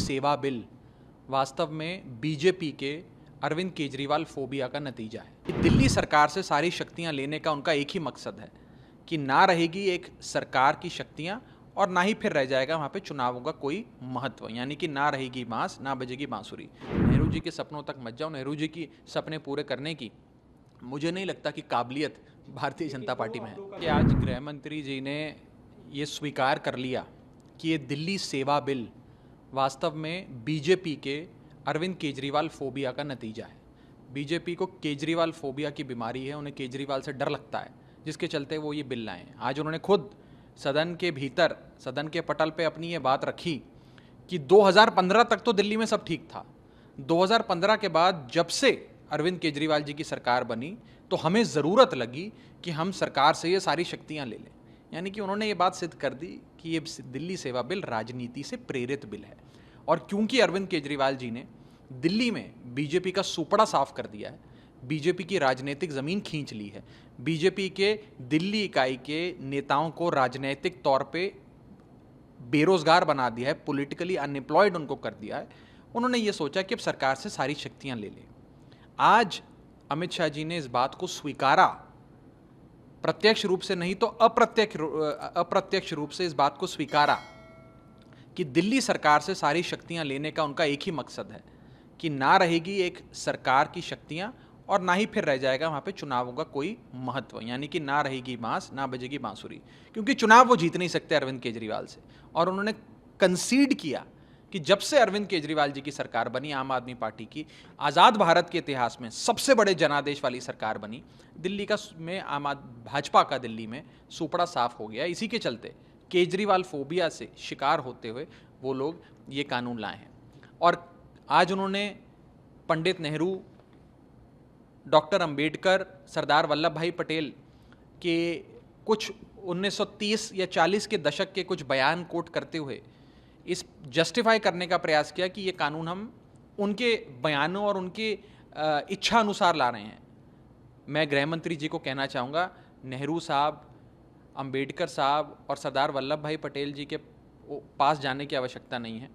सेवा बिल वास्तव में बीजेपी के अरविंद केजरीवाल फोबिया का नतीजा है कि दिल्ली सरकार से सारी शक्तियां लेने का उनका एक ही मकसद है कि ना रहेगी एक सरकार की शक्तियां और ना ही फिर रह जाएगा वहाँ पे चुनावों का कोई महत्व, यानी कि ना रहेगी बांस ना बजेगी बांसुरी। नेहरू जी के सपनों तक मत जाओ। नेहरू जी की सपने पूरे करने की मुझे नहीं लगता कि काबिलियत भारतीय जनता पार्टी में है। कि आज गृह मंत्री जी ने ये स्वीकार कर लिया कि ये दिल्ली सेवा बिल वास्तव में बीजेपी के अरविंद केजरीवाल फोबिया का नतीजा है। बीजेपी को केजरीवाल फोबिया की बीमारी है, उन्हें केजरीवाल से डर लगता है, जिसके चलते वो ये बिल लाए हैं। आज उन्होंने खुद सदन के भीतर, सदन के पटल पे अपनी ये बात रखी कि 2015 तक तो दिल्ली में सब ठीक था। 2015 के बाद जब से अरविंद केजरीवाल जी की सरकार बनी तो हमें ज़रूरत लगी कि हम सरकार से ये सारी शक्तियां ले लें। यानी कि उन्होंने ये बात सिद्ध कर दी कि ये दिल्ली सेवा बिल राजनीति से प्रेरित बिल है। और क्योंकि अरविंद केजरीवाल जी ने दिल्ली में बीजेपी का सुपड़ा साफ कर दिया है, बीजेपी की राजनीतिक ज़मीन खींच ली है, बीजेपी के दिल्ली इकाई के नेताओं को राजनीतिक तौर पे बेरोजगार बना दिया है, पॉलिटिकली अनएम्प्लॉयड उनको कर दिया है, उन्होंने ये सोचा कि अब सरकार से सारी शक्तियां ले लें। आज अमित शाह जी ने इस बात को स्वीकारा, प्रत्यक्ष रूप से नहीं तो अप्रत्यक्ष रूप से इस बात को स्वीकारा कि दिल्ली सरकार से सारी शक्तियां लेने का उनका एक ही मकसद है कि ना रहेगी एक सरकार की शक्तियां और ना ही फिर रह जाएगा वहाँ पे चुनावों का कोई महत्व, यानी कि ना रहेगी बांस ना बजेगी बांसुरी। क्योंकि चुनाव वो जीत नहीं सकते अरविंद केजरीवाल से। और उन्होंने कंसीड किया कि जब से अरविंद केजरीवाल जी की सरकार बनी, आम आदमी पार्टी की आज़ाद भारत के इतिहास में सबसे बड़े जनादेश वाली सरकार बनी, दिल्ली का में भाजपा का दिल्ली में सुपड़ा साफ हो गया। इसी के चलते केजरीवाल फोबिया से शिकार होते हुए वो लोग ये कानून लाए हैं। और आज उन्होंने पंडित नेहरू, डॉक्टर अंबेडकर, सरदार वल्लभ भाई पटेल के कुछ 1930 या 40 के दशक के कुछ बयान कोट करते हुए इस जस्टिफाई करने का प्रयास किया कि ये कानून हम उनके बयानों और उनके इच्छा अनुसार ला रहे हैं। मैं गृह मंत्री जी को कहना चाहूँगा, नेहरू साहब, अंबेडकर साहब और सरदार वल्लभ भाई पटेल जी के पास जाने की आवश्यकता नहीं है।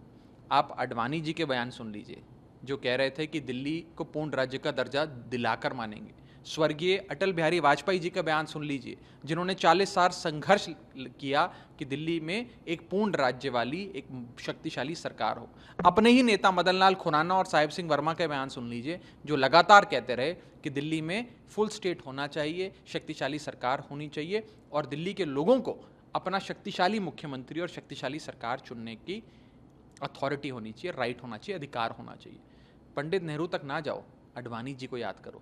आप आडवाणी जी के बयान सुन लीजिए, जो कह रहे थे कि दिल्ली को पूर्ण राज्य का दर्जा दिलाकर मानेंगे। स्वर्गीय अटल बिहारी वाजपेयी जी का बयान सुन लीजिए, जिन्होंने 40 साल संघर्ष किया कि दिल्ली में एक पूर्ण राज्य वाली एक शक्तिशाली सरकार हो। अपने ही नेता मदन लाल खुराना और साहिब सिंह वर्मा के बयान सुन लीजिए, जो लगातार कहते रहे कि दिल्ली में फुल स्टेट होना चाहिए, शक्तिशाली सरकार होनी चाहिए और दिल्ली के लोगों को अपना शक्तिशाली मुख्यमंत्री और शक्तिशाली सरकार चुनने की अथॉरिटी होनी चाहिए, राइट होना चाहिए, अधिकार होना चाहिए। पंडित नेहरू तक ना जाओ, आडवाणी जी को याद करो,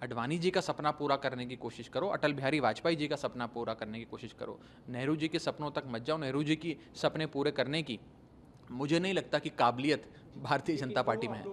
आडवाणी जी का सपना पूरा करने की कोशिश करो, अटल बिहारी वाजपेयी जी का सपना पूरा करने की कोशिश करो। नेहरू जी के सपनों तक मत जाओ। नेहरू जी की सपने पूरे करने की मुझे नहीं लगता कि काबिलियत भारतीय जनता पार्टी में है।